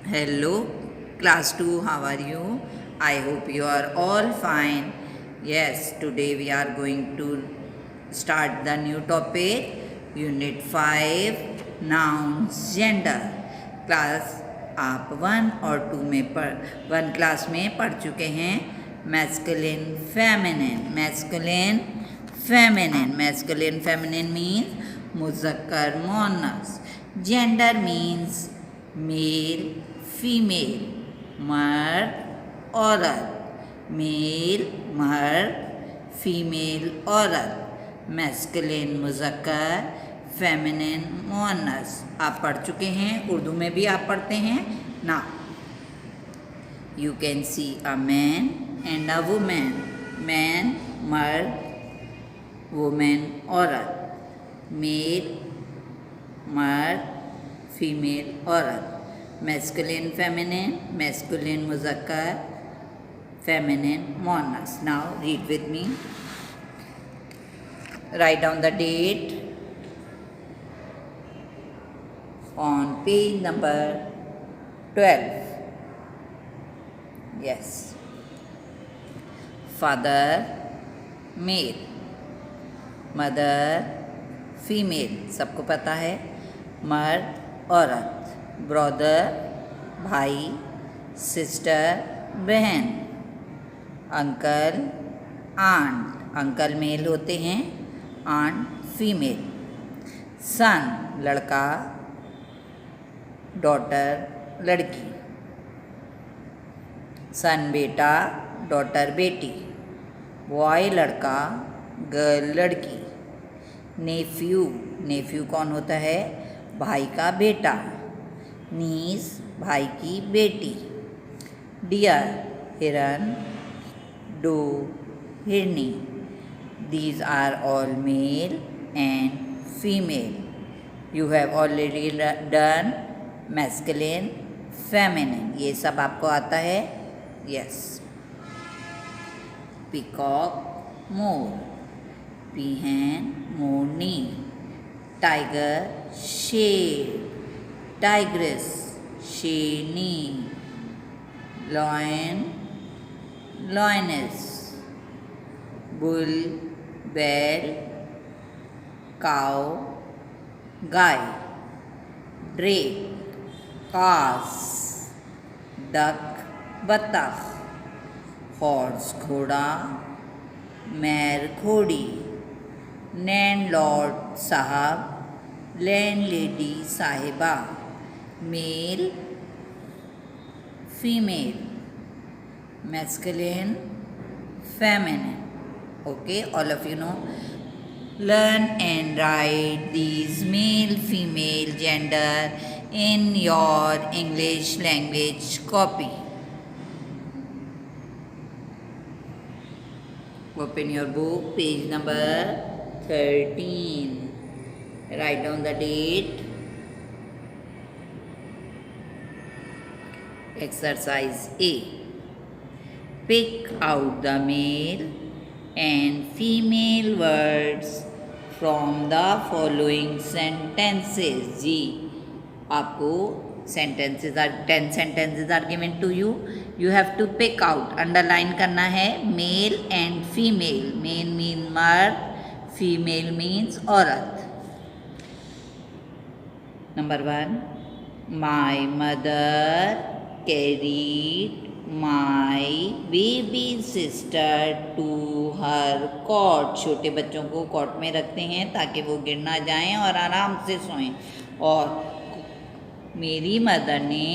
Hello, class 2, how are you? I hope you are all fine. Yes, today we are going to start the new topic, Unit 5, Nouns, Gender. Class आप 1 और 2 में one class में पढ़ चुके हैं masculine feminine means मुज़क्कर मोनस. Gender means male female, मर्द औरत, मेल मर्द, फीमेल औरत, मैस्कुलिन मुज़क्कर, फेमिनिन मुअन्नस. आप पढ़ चुके हैं, उर्दू में भी आप पढ़ते हैं ना. You can see a man and a woman. Man मर्द, वुमेन औरत, मेल मर्द, फीमेल औरत, मैस्कुलिन मुज़क्कर, फेमिनिन मुअन्नस. Now read with me. Write down the date on page number 12. Yes. Father male, mother female, सबको पता है. मर्द औरत, ब्रदर भाई, सिस्टर बहन, अंकल आंट. अंकल मेल होते हैं, आंट फीमेल. सन लड़का, डॉटर लड़की. सन बेटा, डॉटर बेटी. बॉय लड़का, गर्ल लड़की. नेफ्यू कौन होता है? भाई का बेटा. नीस भाई की बेटी. डियर हिरन, डो हिरनी. These are all male and female. You have already done masculine, feminine. ये सब आपको आता है? Yes. Peacock, मोर. Peahen, मोरनी. Tiger, शेर. Tigress, शेरनी. Lion, lioness. Bull, बैल. काउ, गाय. ड्रेक, कास. डक, बतख. हॉर्स, घोड़ा. मैर, घोड़ी. लैंडलॉर्ड, साहब. लैंडलेडी, साहिबा. Male, female. Masculine, feminine. Okay, all of you know. Learn and write these male, female, gender in your English language copy. Open your book, page number 13. Write down the date. Exercise A. Pick out the male and female words from the following sentences. जी, आपको sentences are 10 sentences are given to you. You have to pick out, underline करना है male and female. Male means मर्द, female means औरत. Number 1. My mother carried my baby sister to her cot. छोटे बच्चों को cot में रखते हैं ताकि वो गिर ना जाएं और आराम से सोएं. और मेरी मदर ने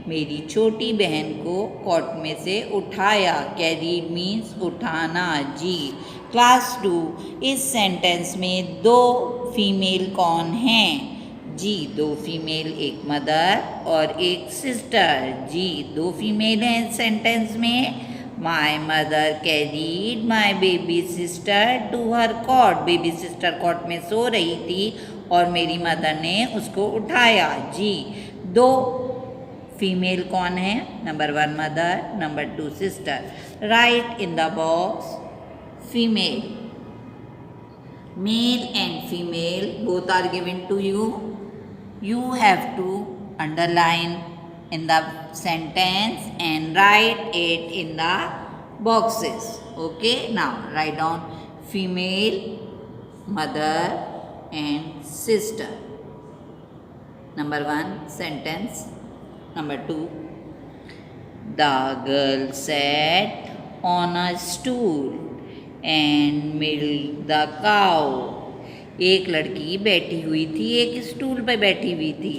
मेरी छोटी बहन को कॉट में से उठाया. कैरीड मीन्स उठाना. जी. क्लास 2, इस सेंटेंस में 2 फीमेल कौन हैं? जी, 2 फीमेल, एक मदर और एक सिस्टर. जी, 2 फीमेल हैं सेंटेंस में. My mother carried my baby sister to her cot. Baby sister cot में सो रही थी और मेरी मदर ने उसको उठाया. जी, 2 फीमेल कौन है? Number 1 mother, number 2 sister. Right in the box female. Male and female both are given to you. You have to underline in the sentence and write it in the boxes. Okay, now write down female, mother and sister. Number 1 sentence. Number 2, the girl sat on a stool and milked the cow. एक लड़की बैठी हुई थी, एक stool पे बैठी हुई थी.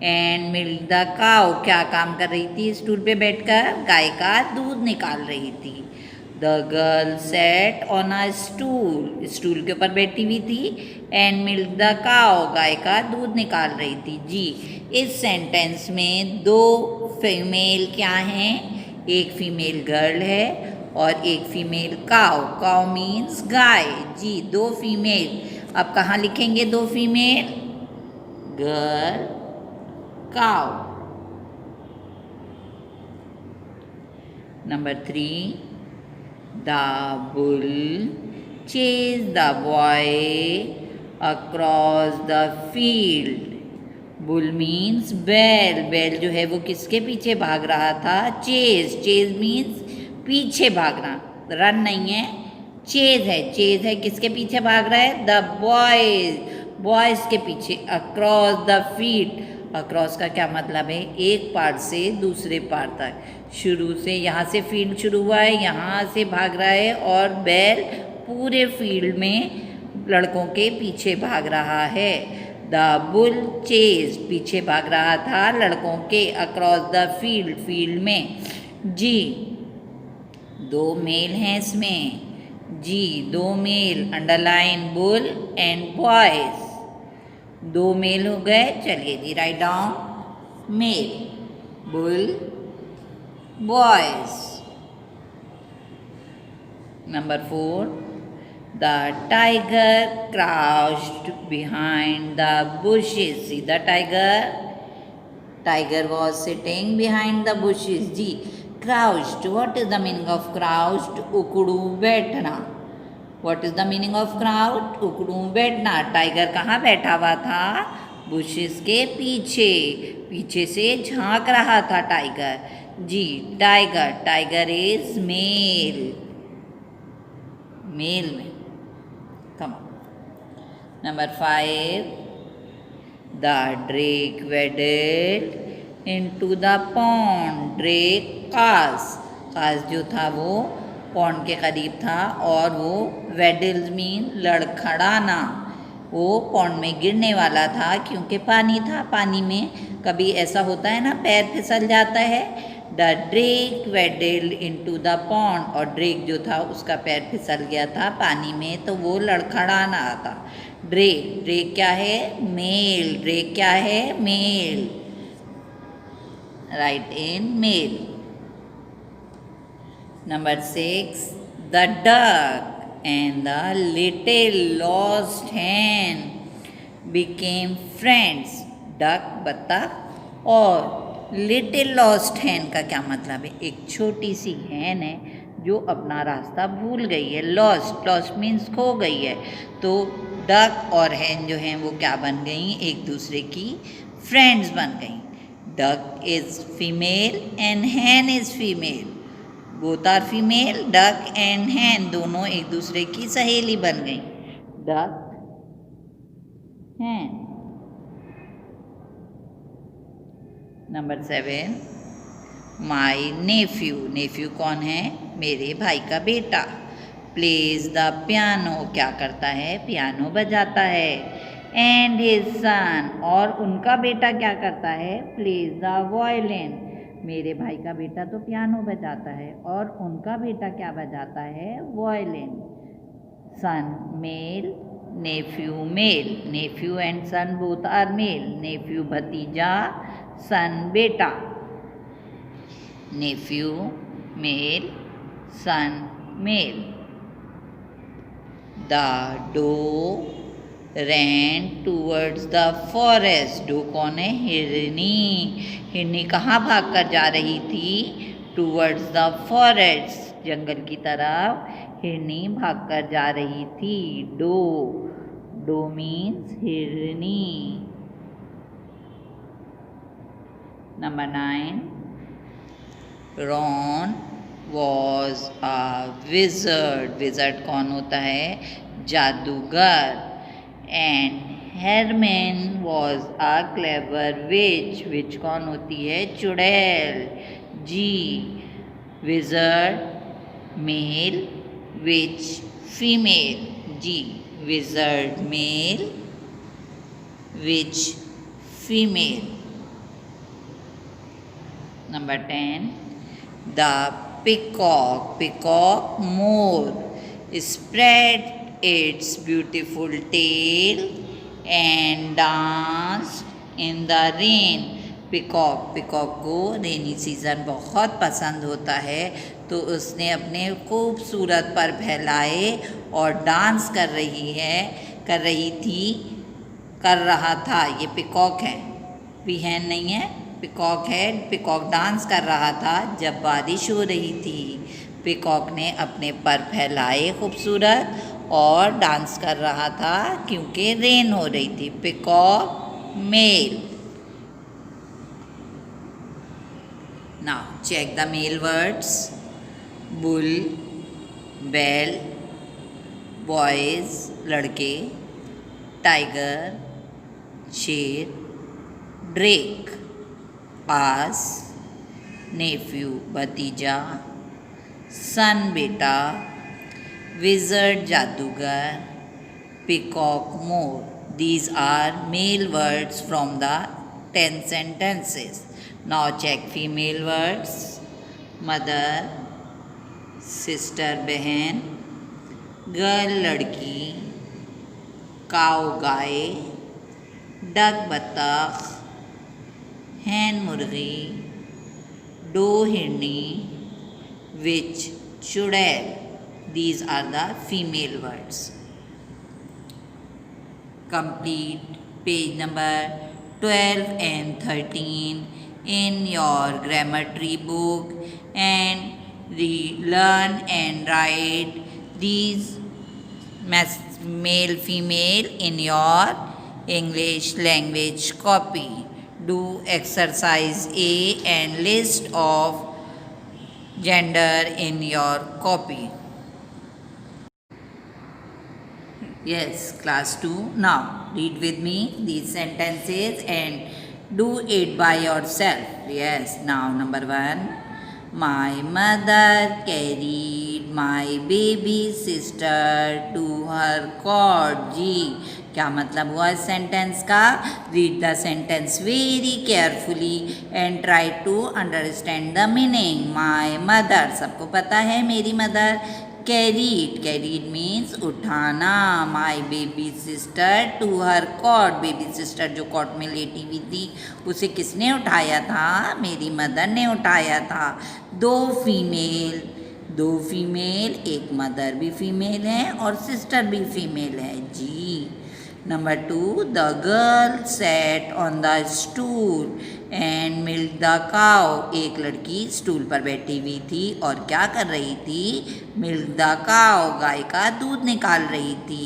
एंड मिल्क द काउ, क्या काम कर रही थी स्टूल पे बैठकर? गाय का दूध निकाल रही थी. The girl set on a stool, stool के ऊपर बैठी हुई थी. एंड मिल्क द काउ, गाय का दूध निकाल रही थी. जी, इस सेंटेंस में 2 फीमेल क्या हैं? एक फीमेल गर्ल है और एक फीमेल काउ. काउ मीन्स गाय. जी, 2 फीमेल. अब कहाँ लिखेंगे 2 female? Girl, cow. Number 3, the bull chased the boy across the field. Bull means बैल. बैल जो है वो किसके पीछे भाग रहा था? चेज. चेज मीन्स पीछे भागना, रन नहीं है, चेज है. चेज है, किसके पीछे भाग रहा है? The boys. बॉयज के पीछे. Across the field. अक्रॉस का क्या मतलब है? एक पार्ट से दूसरे पार्ट तक. शुरू से यहाँ से फील्ड शुरू हुआ है, यहाँ से भाग रहा है और बैल पूरे फील्ड में लड़कों के पीछे भाग रहा है. द बुल चेज, पीछे भाग रहा था लड़कों के. अक्रॉस द फील्ड, फील्ड में. जी, 2 मेल हैं इसमें. जी, 2 male. Underline bull and boys. 2 male हो गए. चलिए जी, write down male, bull, boys. Number 4, the tiger crouched behind the bushes. See the tiger? Tiger was sitting behind the bushes. जी, crouched. What is the meaning of crouched? उकड़ू बैठना. What is the meaning of crouched? उकड़ू बैठना. Tiger कहाँ बैठा हुआ था? Bushes के पीछे. पीछे से झांक रहा था टाइगर. जी, tiger. Tiger is male. Male में. Come. Number 5, the drake waded into the pond. drake कास. कास जो था वो पॉन्ड के करीब था और वो वेडल्स मीन लड़खड़ाना. वो पॉन्ड में गिरने वाला था क्योंकि पानी था. पानी में कभी ऐसा होता है ना, पैर फिसल जाता है. The drake waddled into the pond. और ड्रेक जो था उसका पैर फिसल गया था पानी में, तो वो लड़खड़ाना था. ड्रेक. ड्रेक क्या है? मेल. ड्रेक क्या है? Male. Right in male. Number 6, the duck and the little lost hen became friends. duck बत्तख और little lost hen का क्या मतलब है? एक छोटी सी hen है जो अपना रास्ता भूल गई है. lost. lost means खो गई है. तो duck और hen जो हैं वो क्या बन गई? एक दूसरे की friends बन गई. duck is female and hen is female. Both are female. Duck and hen दोनों एक दूसरे की सहेली बन गई. Duck, hen. Number 7, my nephew. Nephew कौन है? मेरे भाई का बेटा. Plays the piano. क्या करता है? पियानो बजाता है. And his son. और उनका बेटा क्या करता है? Plays the violin. मेरे भाई का बेटा तो पियानो बजाता है और उनका बेटा क्या बजाता है? Violin. Son male, nephew male. Nephew and son both are male. Nephew भतीजा, सन बेटा. Nephew male, son male. The doe ran towards the forest. Doe कौन है? हिरनी. हिरनी कहाँ भाग कर जा रही थी? towards the forest. जंगल की तरफ हिरनी भाग कर जा रही थी. डो. डो मीन्स हिरनी. Number 9. Ron was a wizard. Wizard कौन होता है? जादूगर. And Herman was a clever witch. Witch कौन होती है? चुड़ैल. G. Wizard male, witch female. G. Wizard male, witch female. Number 10. The peacock. Peacock more spread its beautiful tail and danced in the rain. Peacock को rainy season बहुत पसंद होता है, तो उसने अपने खूबसूरत पर फैलाए और डांस कर रहा था. ये पिकॉक है, बिहेन नहीं है, पिकॉक है. पिकॉक डांस कर रहा था जब बारिश हो रही थी. पिकॉक ने अपने पर फैलाए खूबसूरत और डांस कर रहा था क्योंकि रेन हो रही थी. Peacock male. Now check the male words. Bull, bell, boys लड़के, tiger शेर, drake आस, nephew भतीजा, son बेटा, wizard जादूगर, peacock more. These are male words from the 10 sentences. Now check female words. Mother, sister बहन, girl लड़की, काऊ गाय, duck बत्तख, हैन मुर्गी, dough हिरनी, विच चुड़ैल. These are the female words. Complete page number 12 and 13 in your grammar tree book and learn and write these male female in your English language copy. Do exercise A and list of gender in your copy. Yes, class 2. Now read with me these sentences and do it by yourself. Yes, now number 1. My mother carried my baby sister to her cot. जी, क्या मतलब हुआ इस sentence का? Read the sentence very carefully and try to understand the meaning. My mother, सबको पता है मेरी mother. Carried means उठाना. My baby sister to her cot. Baby sister जो कॉट में लेटी हुई थी उसे किसने उठाया था? मेरी मदर ने उठाया था. दो फीमेल, एक मदर भी फीमेल है और सिस्टर भी फीमेल है. जी. Number 2. The girl sat on the stool and milk the cow. एक लड़की स्टूल पर बैठी हुई थी और क्या कर रही थी? मिल्क द काउ, गाय का दूध निकाल रही थी.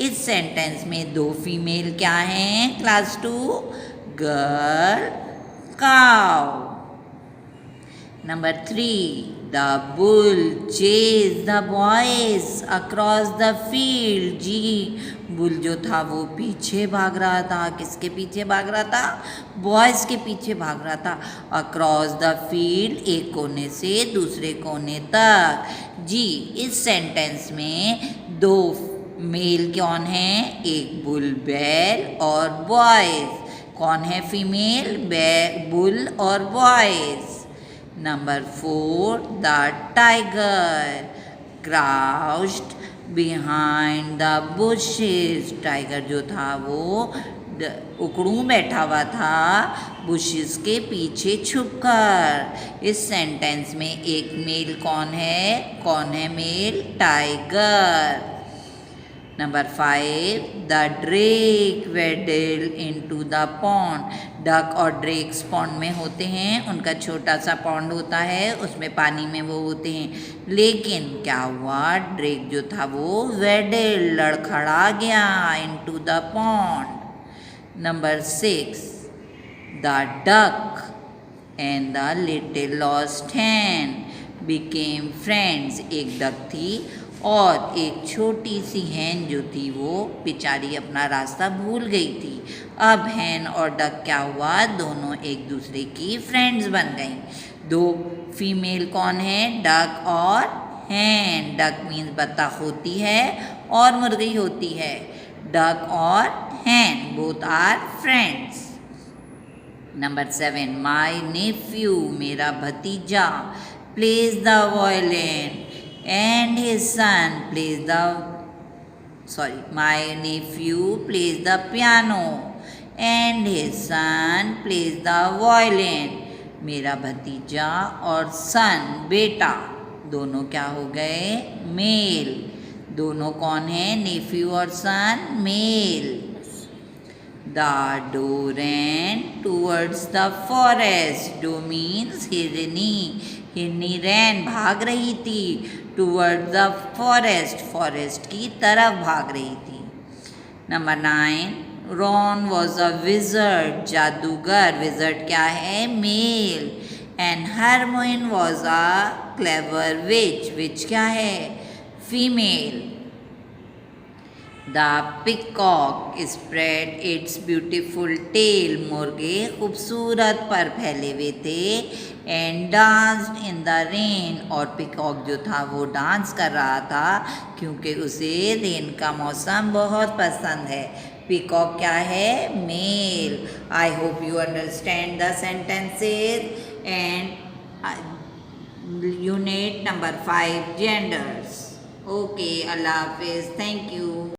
इस सेंटेंस में दो फीमेल क्या हैं? Class 2. Girl, cow. Number 3. The bull chased the boys across the field. जी, बुल जो था वो पीछे भाग रहा था. किसके पीछे भाग रहा था? बॉयज़ के पीछे भाग रहा था. अक्रॉस द फील्ड, एक कोने से दूसरे कोने तक. जी, इस सेंटेंस में दो मेल कौन हैं? एक बुल बैल और बॉयज़. कौन है फीमेल? बुल और boys. Number 4. The tiger crouched behind the bushes. Tiger जो था वो उकड़ू बैठा हुआ था बुशेस के पीछे छुपकर. इस सेंटेंस में एक मेल कौन है male? Tiger. Number 5. The drake waddled into the pond. डक और ड्रेक्स पॉन्ड में होते हैं. उनका छोटा सा पॉन्ड होता है, उसमें पानी में वो होते हैं. लेकिन क्या हुआ? ड्रेक जो था वो वेडल, लड़खड़ा गया into the pond. Number 6. The duck and the little lost hen became friends. एक डक थी और एक छोटी सी हैन जो थी वो बेचारी अपना रास्ता भूल गई थी। अब हैन और डक क्या हुआ, दोनों एक दूसरे की फ्रेंड्स बन गई। दो फीमेल कौन है, डक और हैन। डक मीन्स बतख होती है और मुर्गी होती है। डक और हैन both are friends. Number 7, my Neiphiu मेरा भतीजा plays the violin and his son plays the my nephew plays the piano and his son plays the violin। मेरा भतीजा और सन बेटा दोनों क्या हो गए, मेल। दोनों कौन है, नेफ्यू और सन, mail. The doe ran towards the forest. Doe means हिरनी। हिरनी ran भाग रही थी towards the forest, forest की तरफ भाग रही थी। Number 9, Ron was a wizard, जादूगर। wizard क्या है, मेल। And Hermione was a clever witch, witch क्या है, फीमेल। The peacock spread its beautiful tail, मुर्गे खूबसूरत पर फैले हुए थे। And danced in the rain, और पिकॉक जो था वो डांस कर रहा था क्योंकि उसे रेन का मौसम बहुत पसंद है। पिकॉक क्या है, male. I hope you understand the sentences and unit number 5 genders. Okay, अल्लाह हाफिज़, थैंक यू।